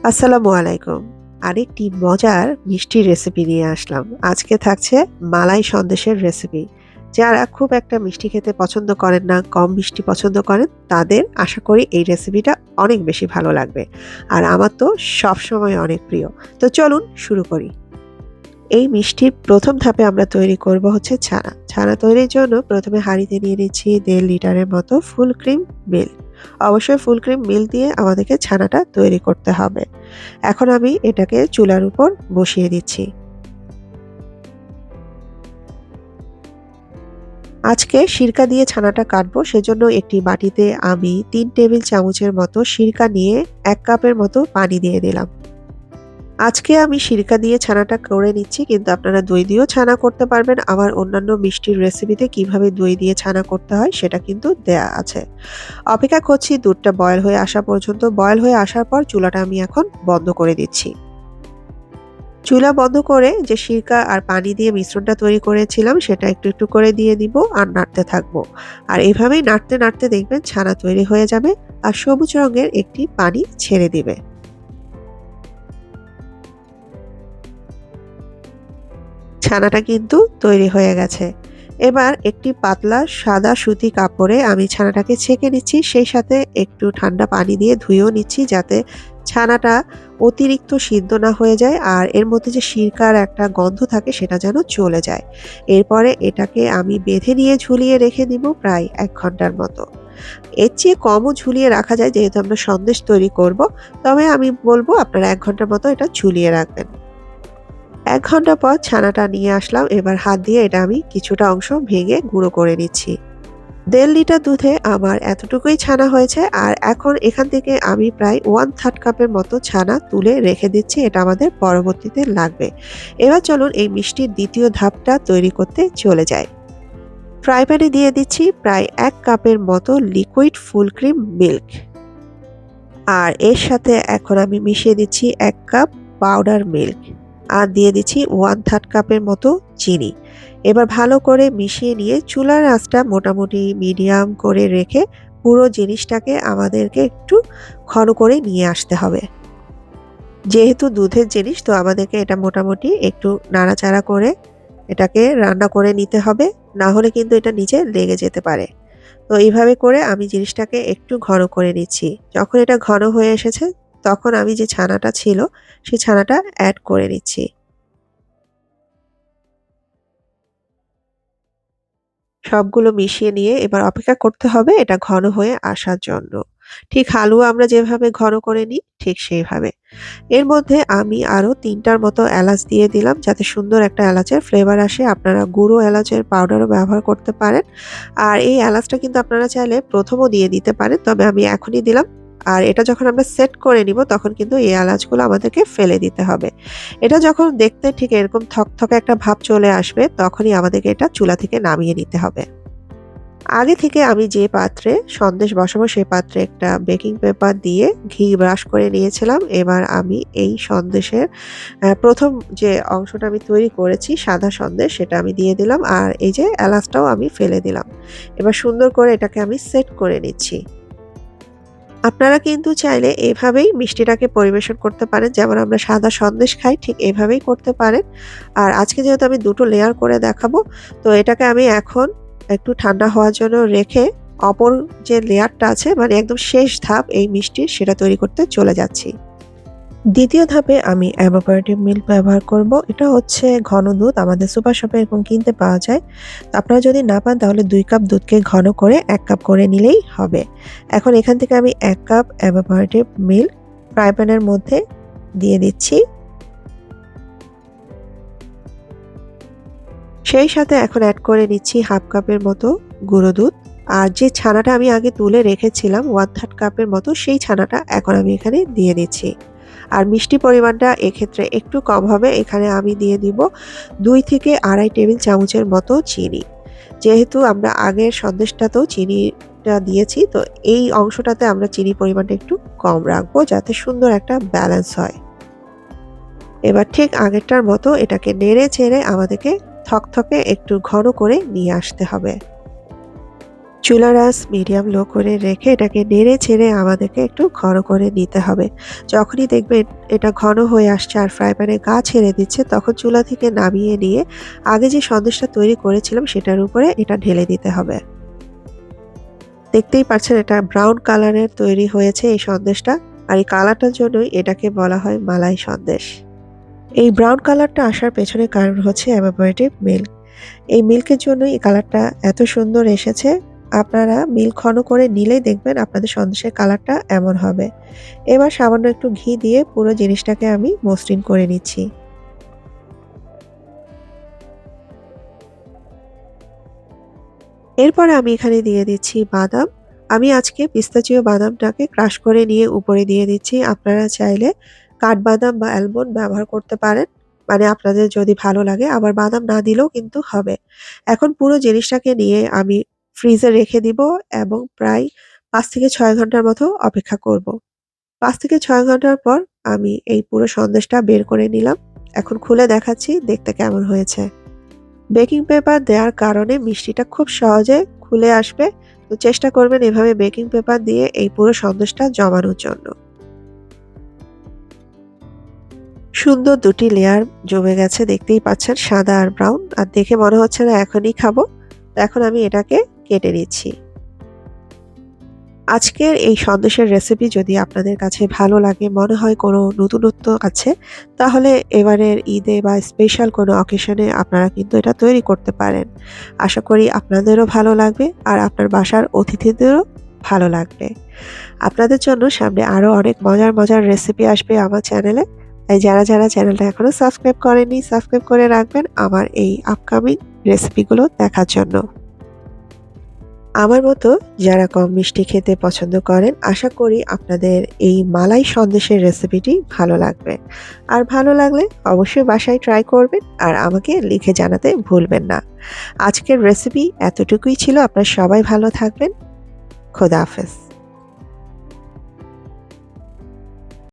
আসসালামু আলাইকুম। আরেকটি মজার মিষ্টির রেসিপি নিয়ে আসলাম। আজকে থাকছে মালাই সন্দেশের রেসিপি। যারা খুব একটা মিষ্টি খেতে পছন্দ করেন না, কম মিষ্টি পছন্দ করেন, তাদের আশা করি এই রেসিপিটা অনেক বেশি ভালো লাগবে। আর আমার তো সবসময় অনেক প্রিয়। তো চলুন শুরু করি। এই মিষ্টির ১ম ধাপে আমরা তৈরি করব হচ্ছে ছানা। ছানা তৈরির জন্য প্রথমে হাঁড়িতে নিয়ে নিচ্ছি ১.৫ লিটারের মতো ফুল ক্রিম মিল্ক। অবশ্যই ফুল ক্রিম মিল্ক দিয়ে আমাদেরকে ছানাটা তৈরি করতে হবে। এখন আমি এটাকে চুলার উপর বসিয়ে দিচ্ছি। আজকে সিরকা দিয়ে ছানাটা কাটবো, সেজন্য একটি বাটিতে আমি ৩ টেবিল চামচের মতো সিরকা নিয়ে ১ কাপের মতো পানি দিয়ে দিলাম। আজকে আমি সিরকা দিয়ে ছানাটা করে নিচ্ছি, কিন্তু আপনারা দই দিয়েও ছানা করতে পারবেন। আমার অন্যান্য মিষ্টির রেসিপিতে কিভাবে দই দিয়ে ছানা করতে হয় সেটা কিন্তু দেয়া আছে। অপেক্ষা করছি দুধটা বয়েল হয়ে আসা পর্যন্ত। বয়েল হয়ে আসার পর চুলাটা আমি এখন বন্ধ করে দিচ্ছি। চুলা বন্ধ করে যে সিরকা আর পানি দিয়ে মিশ্রণটা তৈরি করেছিলাম সেটা একটু একটু করে দিয়ে দিব আর নাড়তে থাকবো। আর এভাবেই নাড়তে নাড়তে দেখবেন ছানা তৈরি হয়ে যাবে আর সবুজ রঙের একটি পানি ছেড়ে দিবে। ছানাটা কিন্তু তৈরি হয়ে গেছে। এবার একটি পাতলা সাদা সুতি কাপড়ে আমি ছানাটাকে ছেঁকে নিচ্ছি, সেই সাথে একটু ঠান্ডা পানি দিয়ে ধুয়েও নিচ্ছি, যাতে ছানাটা অতিরিক্ত সিদ্ধ না হয়ে যায় আর এর মধ্যে যে সিরকার একটা গন্ধ থাকে সেটা যেন চলে যায়। এরপরে এটাকে আমি বেঁধে নিয়ে ঝুলিয়ে রেখে দিব প্রায় ১ ঘন্টার মতো। এর চেয়ে কমও ঝুলিয়ে রাখা যায়, যেহেতু আমরা সন্দেশ তৈরি করব। তবে আমি বলব আপনারা ১ ঘন্টার মতো এটা ঝুলিয়ে রাখবেন। ১ ঘন্টা পর ছানাটা নিয়ে আসলাম। এবার হাত দিয়ে এটা আমি কিছুটা অংশ ভেঙে গুঁড়ো করে নিচ্ছি। ১.৫ লিটার দুধে আমার এতটুকুই ছানা হয়েছে। আর এখন এখান থেকে আমি প্রায় 1/3 কাপের মতো ছানা তুলে রেখে দিচ্ছি। এটা আমাদের পরবর্তীতে লাগবে। এবার চলুন এই মিষ্টির ২য় ধাপটা তৈরি করতে চলে যাই। ফ্রাই প্যানে দিয়ে দিচ্ছি প্রায় ১ কাপের মতো লিকুইড ফুল ক্রিম মিল্ক। আর এর সাথে এখন আমি মিশিয়ে দিচ্ছি ১ কাপ পাউডার মিল্ক। আর দিয়ে দিচ্ছি 1/3 কাপের মতো চিনি। এবার ভালো করে মিশিয়ে নিয়ে চুলার আঁচটা মোটামুটি মিডিয়াম করে রেখে পুরো জিনিসটাকে আমাদেরকে একটু ঘন করে নিয়ে আসতে হবে। যেহেতু দুধের জিনিস, তো আমাদেরকে এটা মোটামুটি একটু নাড়াচাড়া করে এটাকে রান্না করে নিতে হবে, না হলে কিন্তু এটা নিচে লেগে যেতে পারে। তো এইভাবে করে আমি জিনিসটাকে একটু ঘন করে নিচ্ছি। যখন এটা ঘন হয়ে এসেছে তখন আমি যে ছানাটা ছিল সেই ছানাটা অ্যাড করে নিচ্ছি। সবগুলো মিশিয়ে নিয়ে এবার অপেক্ষা করতে হবে এটা ঘন হয়ে আসার জন্য। ঠিক হালুয়া আমরা যেভাবে ঘন করে নিই ঠিক সেইভাবে। এর মধ্যে আমি আরো ৩ টার মতো এলাচ দিয়ে দিলাম, যাতে সুন্দর একটা এলাচের ফ্লেভার আসে। আপনারা গুঁড়ো এলাচের পাউডারও ব্যবহার করতে পারেন। আর এই এলাচটা কিন্তু আপনারা চাইলে ১ম ও দিয়ে দিতে পারেন। তবে আমি এখনই দিলাম। আর এটা যখন আমরা সেট করে নিব তখন কিন্তু এই এলাচগুলো আমাদেরকে ফেলে দিতে হবে। এটা যখন দেখতে ঠিক এরকম থকথকে একটা ভাব চলে আসবে তখনই আমাদেরকে এটা চুলা থেকে নামিয়ে নিতে হবে। আগে থেকে আমি যে পাত্রে সন্দেশ বসাবো সেই পাত্রে একটা বেকিং পেপার দিয়ে ঘি ব্রাশ করে নিয়েছিলাম। এবার আমি এই সন্দেশের ১ম যে অংশটা আমি তৈরি করেছি সাদা সন্দেশ সেটা আমি দিয়ে দিলাম। আর এই যে এলাচটাও আমি ফেলে দিলাম। এবার সুন্দর করে এটাকে আমি সেট করে নিচ্ছি। আপনারা কিন্তু চাইলে এভাবেই মিষ্টিটাকে পরিবেশন করতে পারেন, যেমন আমরা সাদা সন্দেশ খাই ঠিক এভাবেই করতে পারেন। আর আজকে যেহেতু আমি ২ টো লেয়ার করে দেখাবো, তো এটাকে আমি এখন একটু ঠান্ডা হওয়ার জন্য রেখে অপর যে লেয়ারটা আছে মানে একদম শেষ ধাপ এই মিষ্টির সেটা তৈরি করতে চলে যাচ্ছি। ২য় ধাপে আমি evaporated মিল্ক ব্যবহার করব। এটা হচ্ছে ঘন দুধ, আমাদের সুপার শপে এরকম কিনতে পাওয়া যায়। তো আপনারা যদি না পান তাহলে ২ কাপ দুধকে ঘন করে ১ কাপ করে নিলেই হবে। এখন এখান থেকে আমি ১ কাপ evaporated মিল্ক ফ্রাই প্যানের মধ্যে দিয়ে দিচ্ছি। সেই সাথে এখন অ্যাড করে নিচ্ছি 1/2 কাপের মতো গুঁড়ো দুধ। আর যে ছানাটা আমি আগে তুলে রেখেছিলাম 1/3 কাপের মতো, সেই ছানাটা এখন আমি এখানে দিয়ে দিচ্ছি। আর মিষ্টি পরিমাণটা এক্ষেত্রে একটু কম হবে। এখানে আমি দিয়ে দিব ২ থেকে ২.৫ টেবিল চামচের মতো চিনি। যেহেতু আমরা আগের সন্দেশটাতেও চিনিটা দিয়েছি, তো এই অংশটাতে আমরা চিনির পরিমাণটা একটু কম রাখবো, যাতে সুন্দর একটা ব্যালেন্স হয়। এবার ঠিক আগেরটার মতো এটাকে নেড়ে চেড়ে আমাদেরকে থকথকে একটু ঘন করে নিয়ে আসতে হবে। চুলার আঁচ মিডিয়াম লো করে রেখে এটাকে নেড়ে ছেড়ে আমাদেরকে একটু ঘন করে নিতে হবে। যখনই দেখবেন এটা ঘন হয়ে আসছে আর ফ্রাই প্যানে গা ছেড়ে দিচ্ছে, তখন চুলা থেকে নামিয়ে নিয়ে আগে যে সন্দেশটা তৈরি করেছিলাম সেটার উপরে এটা ঢেলে দিতে হবে। দেখতেই পাচ্ছেন এটা ব্রাউন কালারের তৈরি হয়েছে এই সন্দেশটা। আর এই কালারটার জন্যই এটাকে বলা হয় মালাই সন্দেশ। এই ব্রাউন কালারটা আসার পেছনে কারণ হচ্ছে এভাপোরেটেড মিল্ক। এই মিল্কের জন্যই এই কালারটা এত সুন্দর এসেছে। আপনারা মিল্ক ঘন করে নিলেই দেখবেন আপনাদের সন্দেশের কালারটা এমন হবে। এবার সামান্য একটু ঘি দিয়ে পুরো জিনিসটাকে আমি মসৃণ করে নিচ্ছি। এরপরে আমি এখানে দিয়ে দিচ্ছি বাদাম। আমি আজকে পিস্তাচিও বাদামটাকে ক্রাশ করে নিয়ে উপরে দিয়ে দিচ্ছি। আপনারা চাইলে কাঠবাদাম বা অ্যালমন্ড ব্যবহার করতে পারেন। মানে আপনাদের যদি ভালো লাগে, আবার বাদাম না দিলেও কিন্তু হবে। এখন পুরো জিনিসটাকে নিয়ে আমি ফ্রিজে রেখে দিব এবং প্রায় ৫ থেকে ৬ ঘন্টার মতো অপেক্ষা করব। ৫ থেকে ৬ ঘন্টার পর আমি এই পুরো সন্দেশটা বের করে নিলাম। এখন খুলে দেখাচ্ছি দেখতে কেমন হয়েছে। বেকিং পেপার দেওয়ার কারণে মিষ্টিটা খুব সহজে খুলে আসবে। তো চেষ্টা করবেন এভাবে বেকিং পেপার দিয়ে এই পুরো সন্দেশটা জমানোর জন্য। সুন্দর ২ টি লেয়ার জমে গেছে, দেখতেই পাচ্ছেন সাদা আর ব্রাউন। আর দেখে মনে হচ্ছে না এখনই খাবো। তো এখন আমি এটাকে কেটে নিচ্ছি। আজকের এই সন্দেশের রেসিপি যদি আপনাদের কাছে ভালো লাগে, মনে হয় কোনো নতুনত্ব আছে, তাহলে এবারের ঈদে বা স্পেশাল কোনো অকেশনে আপনারা কিন্তু এটা তৈরি করতে পারেন। আশা করি আপনাদেরও ভালো লাগবে আর আপনার বাসার অতিথিদেরও ভালো লাগবে। আপনাদের জন্য সামনে আরও অনেক মজার মজার রেসিপি আসবে আমার চ্যানেলে। তাই যারা চ্যানেলটা এখনো সাবস্ক্রাইব করেননি, সাবস্ক্রাইব করে রাখবেন আমার এই আপকামিং রেসিপিগুলো দেখার জন্য। আমার মতো যারা কম মিষ্টি খেতে পছন্দ করেন, আশা করি আপনাদের এই মালাই সন্দেশের রেসিপিটি ভালো লাগবে। আর ভালো লাগলে অবশ্যই বাসায় ট্রাই করবেন আর আমাকে লিখে জানাতে ভুলবেন না। আজকের রেসিপি এতটুকুই ছিল। আপনারা সবাই ভালো থাকবেন। খোদা হাফেজ।